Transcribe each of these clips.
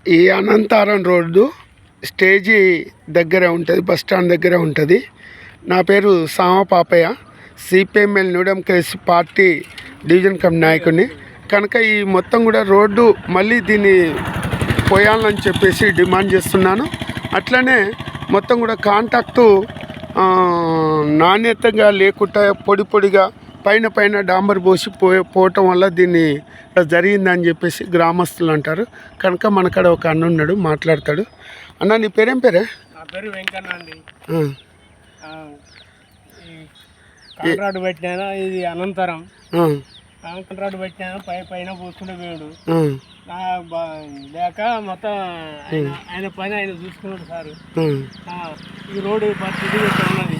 ఈ Anantharam road stage దగ్గర ఉంటుంది, బస్ స్టాండ్ దగ్గర ఉంటుంది. నా పేరు Sama Papaiah, CPML New Democracy party division committee నాయకుడిని. కనుక ఈ మొత్తం కూడా రోడ్డు మళ్ళీ దీన్ని పోయాలని చెప్పేసి డిమాండ్ చేస్తున్నాను. అట్లనే మొత్తం కూడా కాంటాక్టు నాణ్యతగా లేకుండా పొడి పొడిగా పైన డాంబర్ పోసి పోవటం వల్ల దీన్ని జరిగిందని చెప్పేసి గ్రామస్తులు అంటారు. కనుక మనకాడ ఒక అన్న ఉన్నాడు, మాట్లాడతాడు. అన్న, నీ పేరేం పేరే? నా పేరు వెంకన్న అండి. కాంట్రాక్ట్ పెట్టినా, ఇది అనంతరం కాంట్రాక్ట్ పెట్టినా పైన పోసుకుంటే వేడు లేక మొత్తం ఆయన పని ఆయన చూసుకున్నాడు సార్. ఈ రోడ్డు పరిస్థితి ఉన్నది.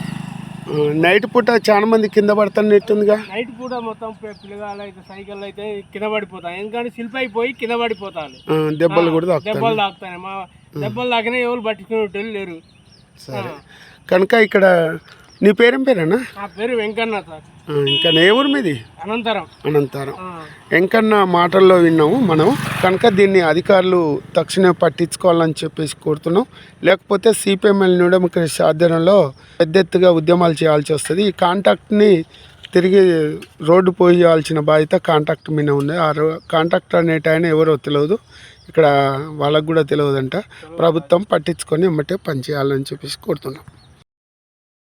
నైట్ పూట చాలా మంది కింద పడుతున్నట్టుందిగా. నైట్ పూట మొత్తం పిల్లగాళ్ళు అయితే సైకిల్ అయితే కింద పడిపోతాయి, ఎందుకంటే స్లిప్ అయిపోయి కింద పడిపోతారు. దెబ్బలు కూడా తాకుతాయి. మా దెబ్బలు తాకినా ఎవరు పట్టుకునేటోళ్ళు లేరు. సరే, కనుక ఇక్కడ నీ పేరేం పేరేనా? నా పేరు వెంకన్న సార్. ఇంకా ఏ ఊరు మీది? అనంతరం. వెంకన్న మాటల్లో విన్నాము మనం. కనుక దీన్ని అధికారులు తక్షణమే పట్టించుకోవాలని చెప్పేసి కోరుతున్నాం. లేకపోతే సిపిఎంఎల్ న్యూ డెమోక్రసీ ఆధ్వర్యంలో పెద్ద ఎత్తుగా ఉద్యమాలు చేయాల్సి వస్తుంది. ఈ కాంట్రాక్ట్ని తిరిగి రోడ్డు పోయాల్సిన బాధ్యత కాంట్రాక్ట్ మీద ఉంది. ఆ కాంట్రాక్ట్ అనేట ఆయన ఎవరో తెలియదు, ఇక్కడ వాళ్ళకు కూడా తెలియదంట. ప్రభుత్వం పట్టించుకొని ఎమ్మటే పనిచేయాలని చెప్పేసి కోరుతున్నాం.